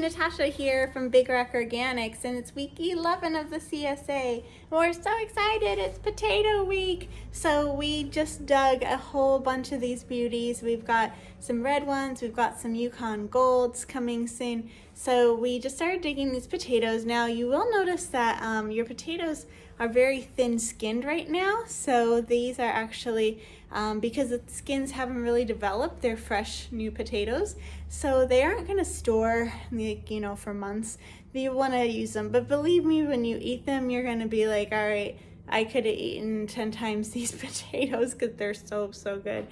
Natasha here from Big Rock Organics, and it's week 11 of the CSA. We're so excited, it's potato week. So we just dug a whole bunch of these beauties. We've got some red ones, we've got some Yukon Golds coming soon. So we just started digging these potatoes. Now you will notice that your potatoes are very thin skinned right now. So these are actually, because the skins haven't really developed, they're fresh new potatoes. So they aren't gonna store, like, you know, for months. You wanna use them, but believe me, when you eat them, you're gonna be like, all right, I could have eaten 10 times these potatoes because they're so good.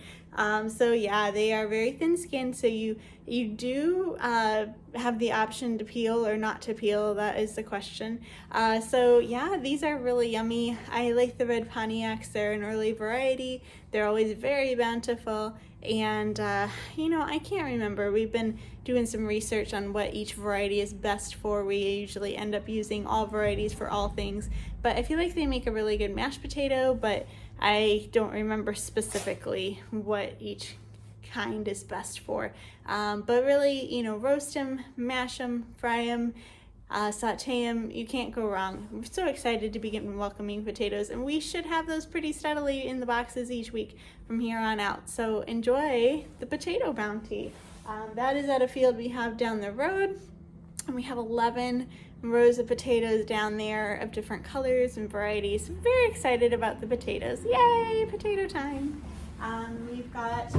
So yeah, they are very thin skinned, so you do have the option to peel or not to peel. That is the question. So yeah, these are really yummy. I like the red Pontiacs. They're an early variety. They're always very bountiful, and you know, I can't remember. We've been doing some research on what each variety is best for. We usually end up using all varieties for all things, but I feel like they make a really good mashed potato, but I don't remember specifically what each kind is best for. But really, you know, roast them, mash them, fry them, saute them. You can't go wrong. I'm so excited to begin welcoming potatoes, and we should have those pretty steadily in the boxes each week from here on out. So enjoy the potato bounty. That is at a field we have down the road, and we have 11 rows of potatoes down there of different colors and varieties. I'm very excited about the potatoes. Yay, potato time. We've got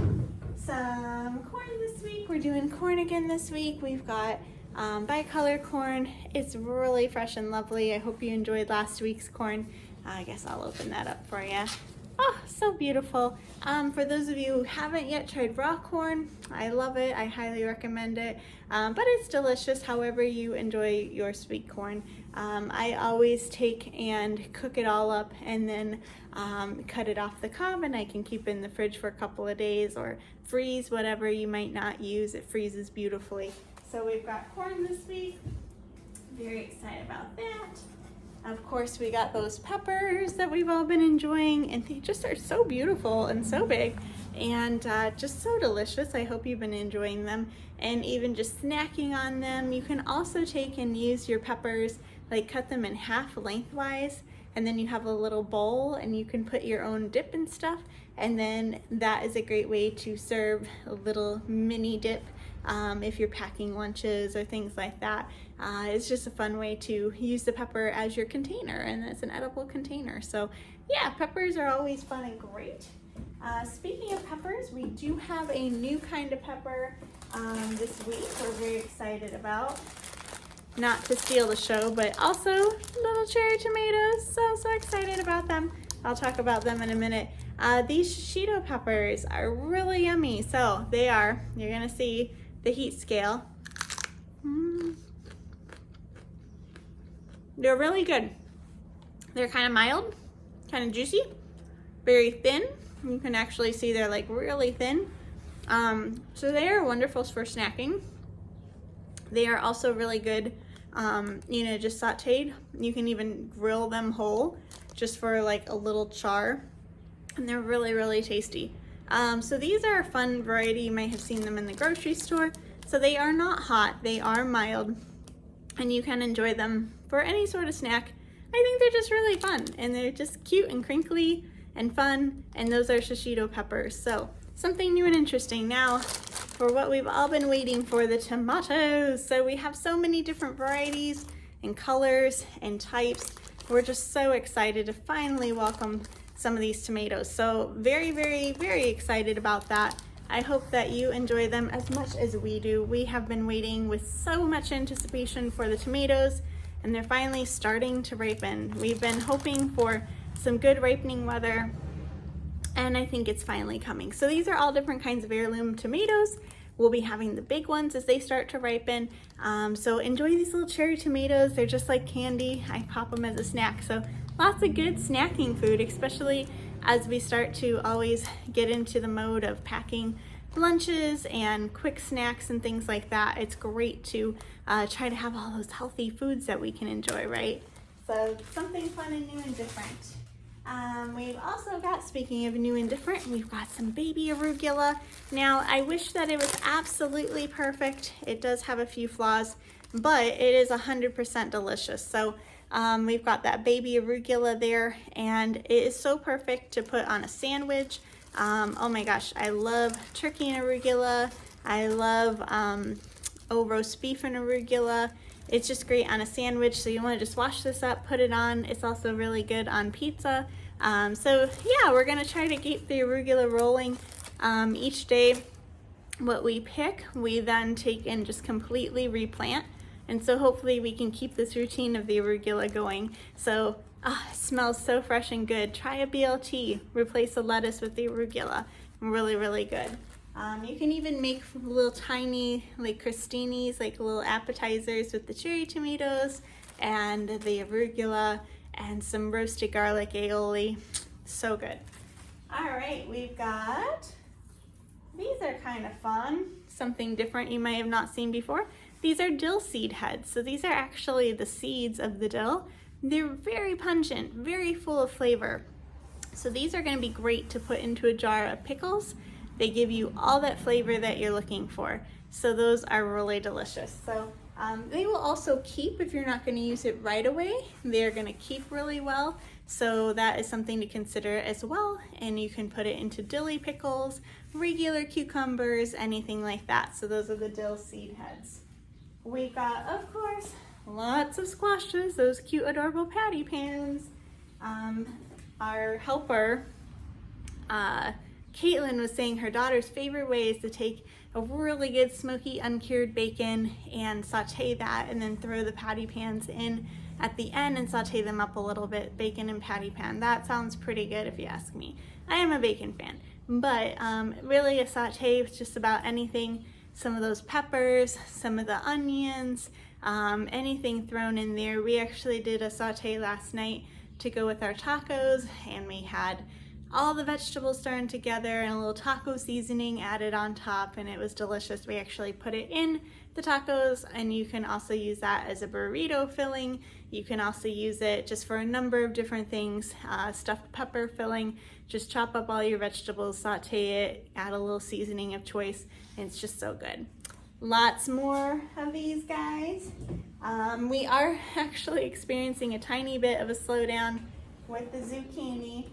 some corn this week. We're doing corn again this week. We've got Bicolor corn. It's really fresh and lovely. I hope you enjoyed last week's corn. I guess I'll open that up for you. Oh, so beautiful. For those of you who haven't yet tried raw corn, I love it. I highly recommend it. But it's delicious however you enjoy your sweet corn. I always take and cook it all up and then cut it off the cob, and I can keep it in the fridge for a couple of days or freeze whatever you might not use. It freezes beautifully. So we've got corn this week. Very excited about that. Of course, we got those peppers that we've all been enjoying, and they just are so beautiful and so big and just so delicious. I hope you've been enjoying them and even just snacking on them. You can also take and use your peppers, like cut them in half lengthwise, and then you have a little bowl and you can put your own dip and stuff, and then that is a great way to serve a little mini dip if you're packing lunches or things like that. It's just a fun way to use the pepper as your container, and it's an edible container. So yeah, peppers are always fun and great. Speaking of peppers, we do have a new kind of pepper this week we're very excited about. Not to steal the show, but also little cherry tomatoes. So excited about them. I'll talk about them in a minute. These shishito peppers are really yummy. So they are, you're gonna see the heat scale. They're really good. They're kind of mild, kind of juicy, very thin. You can actually see they're like really thin. So they are wonderful for snacking. They are also really good, you know, just sauteed. You can even grill them whole just for like a little char, and they're really tasty. So these are a fun variety. You might have seen them in the grocery store. So they are not hot, they are mild, and you can enjoy them for any sort of snack. I think they're just really fun, and they're just cute and crinkly and fun, and those are shishito peppers. So something new and interesting. Now for what we've all been waiting for, the tomatoes. So we have so many different varieties and colors and types. We're just so excited to finally welcome some of these tomatoes. So very excited about that. I hope that you enjoy them as much as we do. We have been waiting with so much anticipation for the tomatoes, and they're finally starting to ripen. We've been hoping for some good ripening weather, and I think it's finally coming. So these are all different kinds of heirloom tomatoes. We'll be having the big ones as they start to ripen. So enjoy these little cherry tomatoes. They're just like candy. I pop them as a snack. So lots of good snacking food, especially as we start to always get into the mode of packing lunches and quick snacks and things like that. It's great to try to have all those healthy foods that we can enjoy, right? So something fun and new and different. We've also got, speaking of new and different, we've got some baby arugula. Now, I wish that it was absolutely perfect. It does have a few flaws, but it is 100% delicious. So we've got that baby arugula there, and it is so perfect to put on a sandwich. Oh my gosh, I love turkey and arugula. I love roast beef and arugula. It's just great on a sandwich, so you want to just wash this up, put it on. It's also really good on pizza. So yeah, we're gonna try to keep the arugula rolling. Each day what we pick, we then take and just completely replant. And so hopefully we can keep this routine of the arugula going. So it smells so fresh and good. Try a BLT, replace the lettuce with the arugula. Really, really good. You can even make little tiny like crostinis, like little appetizers with the cherry tomatoes and the arugula and some roasted garlic aioli. So good. All right, we've got, these are kind of fun. Something different you might have not seen before. These are dill seed heads. So these are actually the seeds of the dill. They're very pungent, very full of flavor. So these are gonna be great to put into a jar of pickles. They give you all that flavor that you're looking for. So those are really delicious. So they will also keep if you're not gonna use it right away. They're gonna keep really well. So that is something to consider as well. And you can put it into dilly pickles, regular cucumbers, anything like that. So those are the dill seed heads. We got, of course, lots of squashes, those cute, adorable patty pans. Our helper, Caitlin, was saying her daughter's favorite way is to take a really good smoky uncured bacon and saute that, and then throw the patty pans in at the end and saute them up a little bit, bacon and patty pan. That sounds pretty good if you ask me. I am a bacon fan, but really a saute is just about anything. Some of those peppers, some of the onions, anything thrown in there. We actually did a saute last night to go with our tacos, and we had all the vegetables thrown together and a little taco seasoning added on top, and it was delicious. We actually put it in the tacos, and you can also use that as a burrito filling. You can also use it just for a number of different things. Stuffed pepper filling, just chop up all your vegetables, saute it, add a little seasoning of choice, and it's just so good. Lots more of these guys. We are actually experiencing a tiny bit of a slowdown with the zucchini.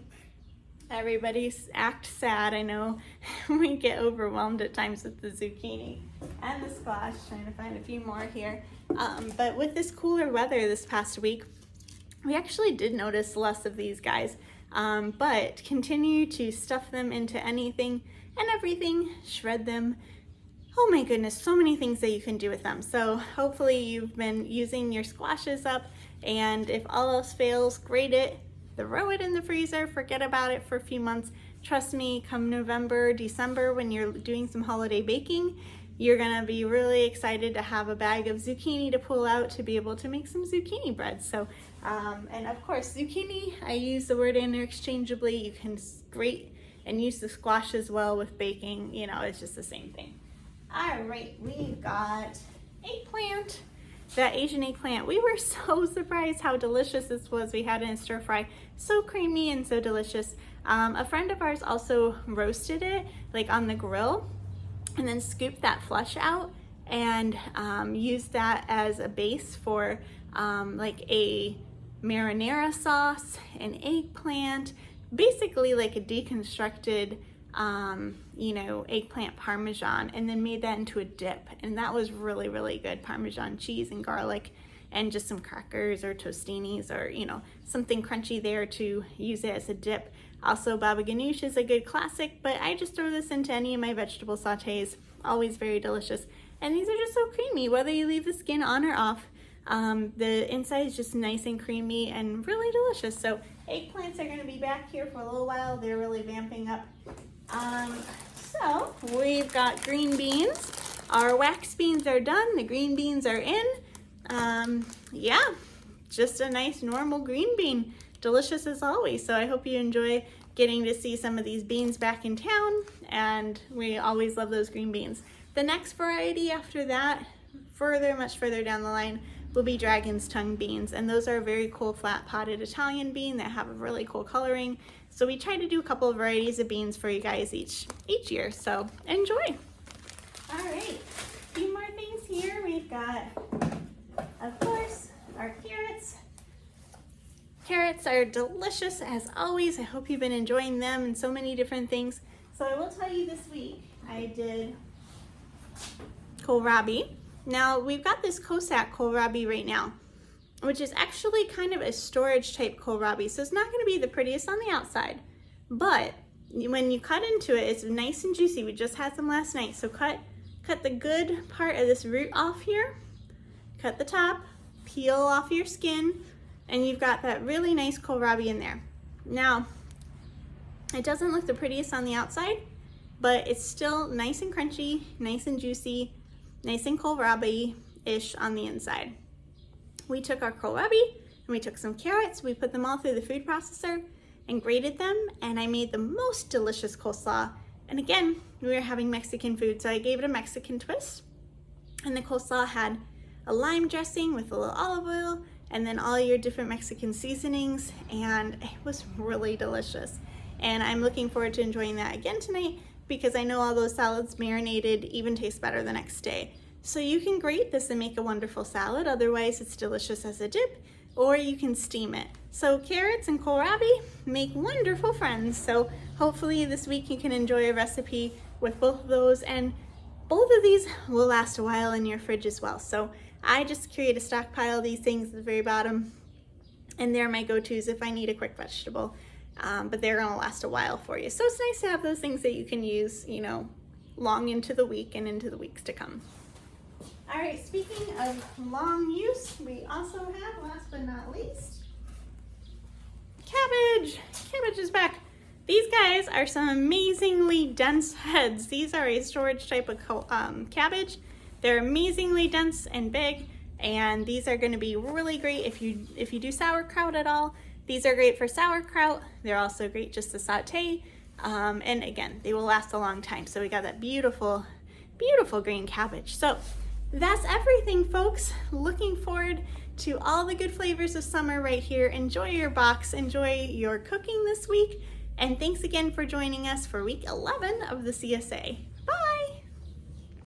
Everybody's act sad. I know we get overwhelmed at times with the zucchini and the squash. Trying to find a few more here. But with this cooler weather this past week, we actually did notice less of these guys. But continue to stuff them into anything and everything, shred them. Oh my goodness, so many things that you can do with them. So hopefully you've been using your squashes up, and if all else fails, grate it, throw it in the freezer, forget about it for a few months. Trust me, come November, December, when you're doing some holiday baking, you're gonna be really excited to have a bag of zucchini to pull out to be able to make some zucchini bread. So, and of course, zucchini, I use the word interchangeably. You can grate and use the squash as well with baking. You know, it's just the same thing. All right, we've got eggplant. That Asian eggplant, we were so surprised how delicious this was. We had it in stir fry, so creamy and so delicious. A friend of ours also roasted it like on the grill, and then scooped that flesh out and used that as a base for like a marinara sauce, an eggplant, basically like a deconstructed you know, eggplant parmesan, and then made that into a dip, and that was really, really good. Parmesan cheese and garlic and just some crackers or tostinis, or you know, something crunchy there to use it as a dip. Also, baba ganoush is a good classic, but I just throw this into any of my vegetable sautés. Always very delicious, and these are just so creamy whether you leave the skin on or off. The inside is just nice and creamy and really delicious. So eggplants are going to be back here for a little while. They're really vamping up. So we've got green beans. Our wax beans are done. The green beans are in. Yeah, just a nice normal green bean. Delicious as always. So I hope you enjoy getting to see some of these beans back in town, and we always love those green beans. The next variety after that, much further down the line, will be dragon's tongue beans, and those are a very cool flat potted Italian bean that have a really cool coloring. So we try to do a couple of varieties of beans for you guys each year, so enjoy. All right, a few more things here. We've got carrots are delicious as always. I hope you've been enjoying them and so many different things. So I will tell you this week I did kohlrabi. Now we've got this Kossak Kohlrabi right now, which is actually kind of a storage type kohlrabi. So it's not going to be the prettiest on the outside, but when you cut into it, it's nice and juicy. We just had some last night. So cut the good part of this root off here, cut the top, peel off your skin, and you've got that really nice kohlrabi in there. Now, it doesn't look the prettiest on the outside, but it's still nice and crunchy, nice and juicy, nice and kohlrabi-ish on the inside. We took our kohlrabi and we took some carrots, we put them all through the food processor and grated them, and I made the most delicious coleslaw. And again, we were having Mexican food, so I gave it a Mexican twist. And the coleslaw had a lime dressing with a little olive oil and then all your different Mexican seasonings, and it was really delicious. And I'm looking forward to enjoying that again tonight because I know all those salads marinated even taste better the next day. So you can grate this and make a wonderful salad. Otherwise, it's delicious as a dip, or you can steam it. So carrots and kohlrabi make wonderful friends. So hopefully this week you can enjoy a recipe with both of those, and both of these will last a while in your fridge as well. So I just create a stockpile of these things at the very bottom, and they're my go-tos if I need a quick vegetable, but they're gonna last a while for you. So it's nice to have those things that you can use, you know, long into the week and into the weeks to come. All right, speaking of long use, we also have, last but not least, cabbage. Cabbage is back. These guys are some amazingly dense heads. These are a storage type of cabbage. They're amazingly dense and big, and these are gonna be really great if you do sauerkraut at all. These are great for sauerkraut. They're also great just to saute. And again, they will last a long time. So we got that beautiful, beautiful green cabbage. So that's everything, folks. Looking forward to all the good flavors of summer right here. Enjoy your box, enjoy your cooking this week, and thanks again for joining us for week 11 of the CSA.